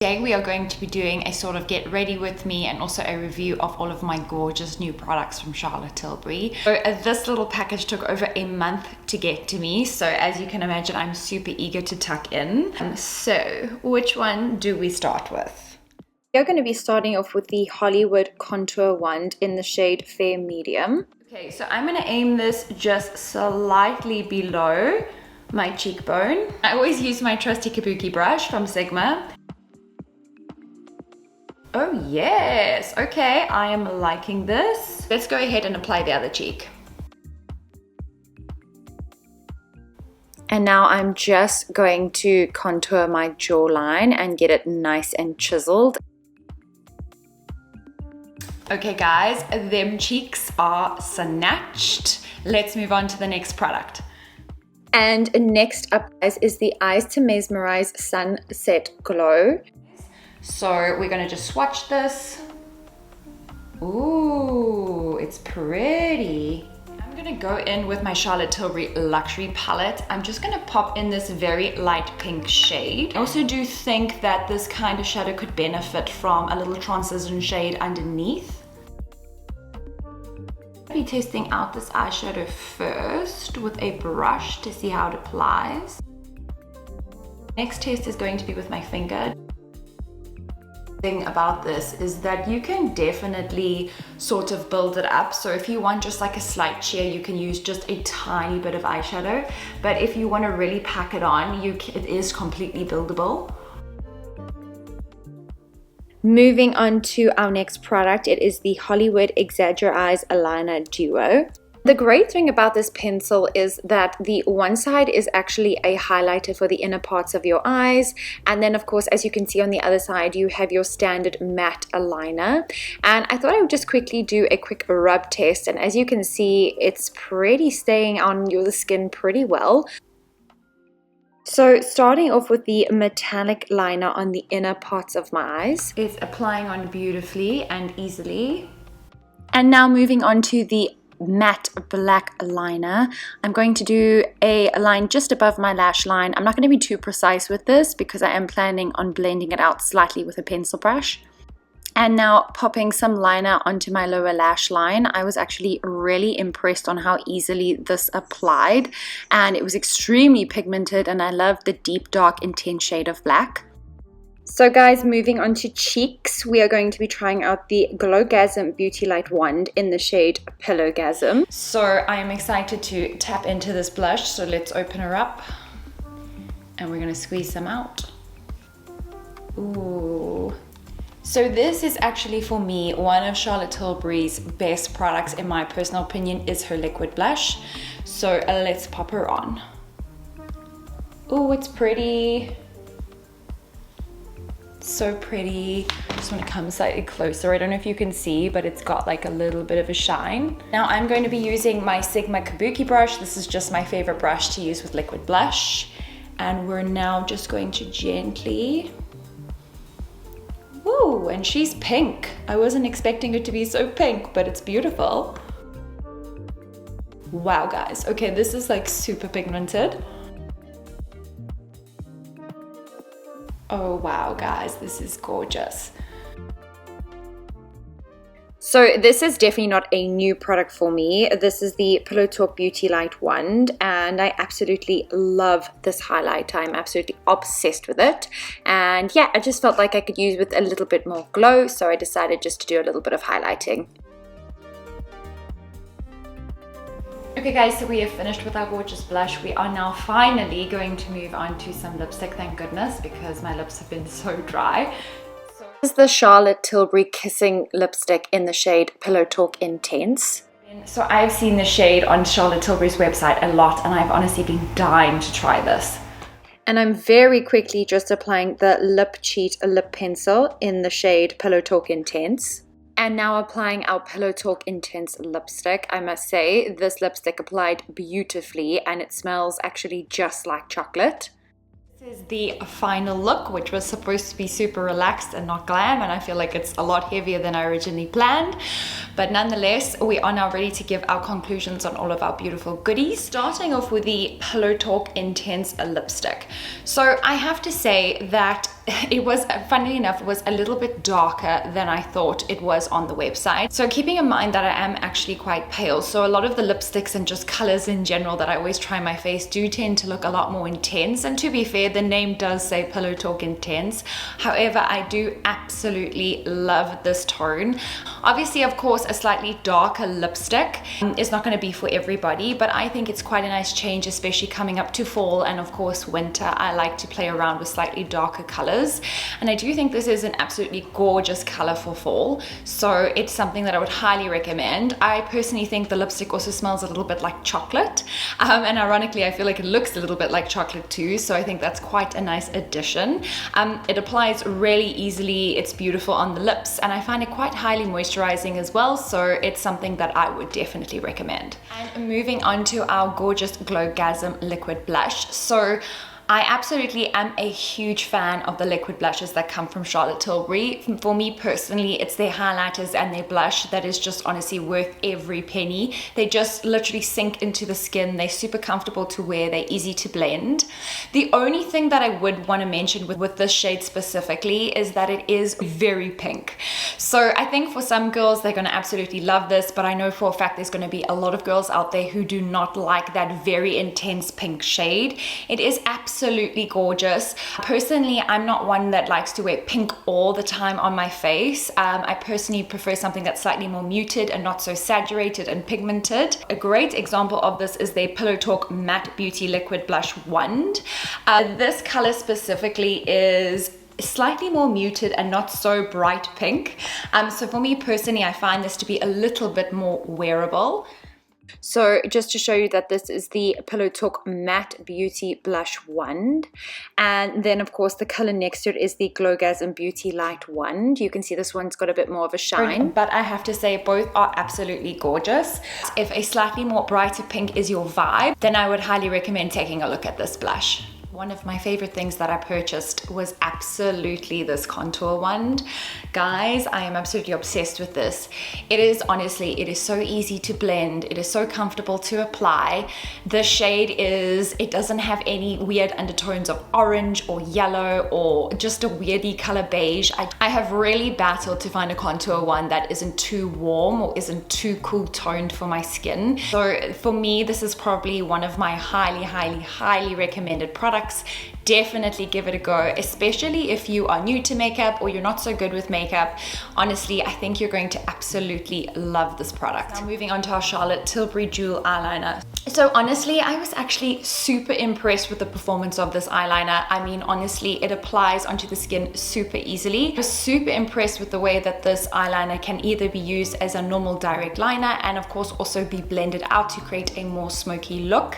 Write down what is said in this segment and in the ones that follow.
Today we are going to be doing a sort of get ready with me and also a review of all of my gorgeous new products from Charlotte Tilbury. So this little package took over a month to get to me, so as you can imagine I'm super eager to tuck in. So which one do we start with? We're going to be starting off with the Hollywood Contour Wand in the shade Fair Medium. Okay, so I'm going to aim this just slightly below my cheekbone. I always use my trusty kabuki brush from Sigma. Oh yes, okay, I am liking this. Let's go ahead and apply the other cheek. And now I'm just going to contour my jawline and get it nice and chiseled. Okay guys, them cheeks are snatched. Let's move on to the next product. And next up guys is the Eyes to Mesmerize Sunset Glow. So we're going to just swatch this. Ooh, it's pretty. I'm going to go in with my Charlotte Tilbury Luxury palette. I'm just going to pop in this very light pink shade. I also do think that this kind of shadow could benefit from a little transition shade underneath. I'll be testing out this eyeshadow first with a brush to see how it applies. Next test is going to be with my finger. Thing about this is that you can definitely sort of build it up. So if you want just like a slight sheer, you can use just a tiny bit of eyeshadow, but if you want to really pack it on, it is completely buildable. Moving on to our next product, it is the Hollywood EXAGGER-EYES Eyeliner Duo. The great thing about this pencil is that the one side is actually a highlighter for the inner parts of your eyes, and then of course as you can see on the other side you have your standard matte aligner. And I thought I would just quickly do a quick rub test, and as you can see it's pretty staying on your skin pretty well. So starting off with the metallic liner on the inner parts of my eyes, it's applying on beautifully and easily. And now moving on to the matte black liner, I'm going to do a line just above my lash line. I'm not going to be too precise with this because I am planning on blending it out slightly with a pencil brush. And now popping some liner onto my lower lash line. I was actually really impressed on how easily this applied, and it was extremely pigmented, and I love the deep dark intense shade of black. So guys, moving on to cheeks, we are going to be trying out the PINKGASM Beauty Light Wand in the shade PINKGASM. So I am excited to tap into this blush, so let's open her up and we're going to squeeze some out. Ooh. So this is actually for me one of Charlotte Tilbury's best products in my personal opinion is her liquid blush. So let's pop her on. Ooh, it's pretty. So pretty. I just want to come slightly closer. I don't know if you can see, but it's got like a little bit of a shine. Now I'm going to be using my Sigma kabuki brush. This is just my favorite brush to use with liquid blush. And we're now just going to gently. Ooh, and she's pink. I wasn't expecting it to be so pink, but it's beautiful. Wow guys, okay, this is like super pigmented. Oh wow guys, this is gorgeous. So this is definitely not a new product for me. This is the Pillow Talk Beauty Light Wand, and I absolutely love this highlighter. I'm absolutely obsessed with it. And yeah, I just felt like I could use with a little bit more glow, so I decided just to do a little bit of highlighting. Okay guys, so we have finished with our gorgeous blush. We are now finally going to move on to some lipstick, thank goodness, because my lips have been so dry. This is the Charlotte Tilbury Kissing lipstick in the shade Pillow Talk Intense. So I've seen the shade on Charlotte Tilbury's website a lot, and I've honestly been dying to try this. And I'm very quickly just applying the Lip Cheat lip pencil in the shade Pillow Talk Intense. And now applying our Pillow Talk Intense lipstick. I must say, this lipstick applied beautifully, and it smells actually just like chocolate. This is the final look, which was supposed to be super relaxed and not glam, and I feel like it's a lot heavier than I originally planned. But nonetheless, we are now ready to give our conclusions on all of our beautiful goodies. Starting off with the Pillow Talk Intense lipstick. So I have to say that funnily enough, it was a little bit darker than I thought it was on the website. So keeping in mind that I am actually quite pale, so a lot of the lipsticks and just colors in general that I always try on my face do tend to look a lot more intense. And to be fair, the name does say Pillow Talk Intense. However, I do absolutely love this tone. Obviously, of course, a slightly darker lipstick is not going to be for everybody, but I think it's quite a nice change, especially coming up to fall and of course winter. I like to play around with slightly darker colors, and I do think this is an absolutely gorgeous color for fall, so it's something that I would highly recommend. I personally think the lipstick also smells a little bit like chocolate, and ironically I feel like it looks a little bit like chocolate too, so I think that's quite a nice addition. It applies really easily, it's beautiful on the lips, and I find it quite highly moisturizing as well, so it's something that I would definitely recommend. And moving on to our gorgeous PINKGASM liquid blush. So I absolutely am a huge fan of the liquid blushes that come from Charlotte Tilbury. For me personally, it's their highlighters and their blush that is just honestly worth every penny. They just literally sink into the skin. They're super comfortable to wear. They're easy to blend. The only thing that I would want to mention with this shade specifically is that it is very pink. So I think for some girls, they're going to absolutely love this, but I know for a fact there's going to be a lot of girls out there who do not like that very intense pink shade. It is absolutely gorgeous. Personally, I'm not one that likes to wear pink all the time on my face. I personally prefer something that's slightly more muted and not so saturated and pigmented. A great example of this is their Pillow Talk Matte Beauty Liquid Blush Wand. This color specifically is slightly more muted and not so bright pink. So for me personally, I find this to be a little bit more wearable. So just to show you that this is the Pillow Talk Matte Beauty Blush Wand, and then of course the color next to it is the PINKGASM Beauty Light Wand. You can see this one's got a bit more of a shine, but I have to say both are absolutely gorgeous. If a slightly more brighter pink is your vibe, then I would highly recommend taking a look at this blush. One of my favorite things that I purchased was absolutely this contour wand. Guys, I am absolutely obsessed with this. It is honestly, it is so easy to blend. It is so comfortable to apply. The shade is, it doesn't have any weird undertones of orange or yellow or just a weirdy color beige. I have really battled to find a contour wand that isn't too warm or isn't too cool toned for my skin. So for me, this is probably one of my highly recommended products. Definitely give it a go, especially if you are new to makeup or you're not so good with makeup. Honestly, I think you're going to absolutely love this product. Now moving on to our Charlotte Tilbury Jewel Eyeliner. So honestly, I was actually super impressed with the performance of this eyeliner. I mean, honestly, it applies onto the skin super easily. I was super impressed with the way that this eyeliner can either be used as a normal direct liner and of course also be blended out to create a more smoky look.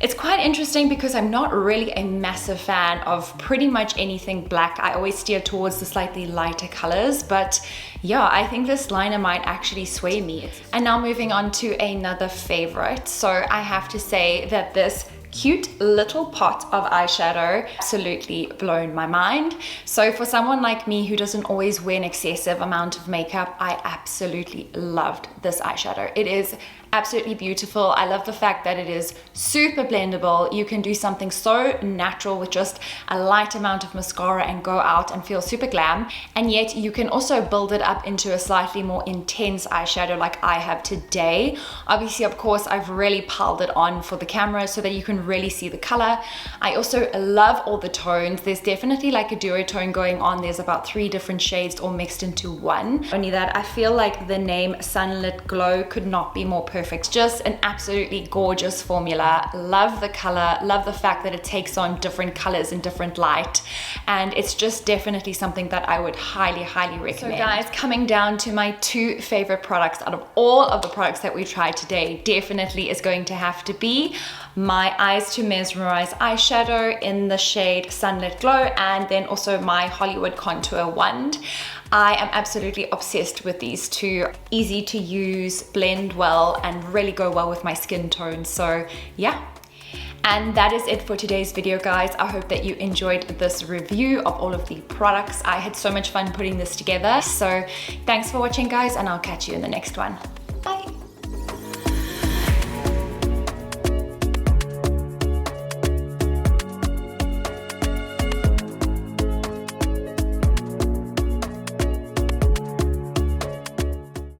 It's quite interesting because I'm not really a massive fan of pretty much anything black. I always steer towards the slightly lighter colors, but yeah, I think this liner might actually sway me. And now moving on to another favorite. So I have to say that this cute little pot of eyeshadow absolutely blown my mind. So for someone like me who doesn't always wear an excessive amount of makeup, I absolutely loved this eyeshadow. It is absolutely beautiful. I love the fact that it is super blendable. You can do something so natural with just a light amount of mascara and go out and feel super glam, and yet you can also build it up into a slightly more intense eyeshadow like I have today. Obviously, of course, I've really piled it on for the camera so that you can really see the color. I also love all the tones. There's definitely like a duotone going on. There's about 3 different shades all mixed into one. Only that I feel like the name Sunlit Glow could not be more perfect. Just an absolutely gorgeous formula. Love the color, love the fact that it takes on different colors in different light, and it's just definitely something that I would highly recommend. So guys, coming down to my 2 favorite products out of all of the products that we tried today, definitely is going to have to be my Eyes to Mesmerize eyeshadow in the shade Sunlit Glow, and then also my Hollywood Contour Wand. I am absolutely obsessed with these 2. Easy to use, blend well, and really go well with my skin tone. So yeah. And that is it for today's video, guys. I hope that you enjoyed this review of all of the products. I had so much fun putting this together. So thanks for watching, guys, and I'll catch you in the next one.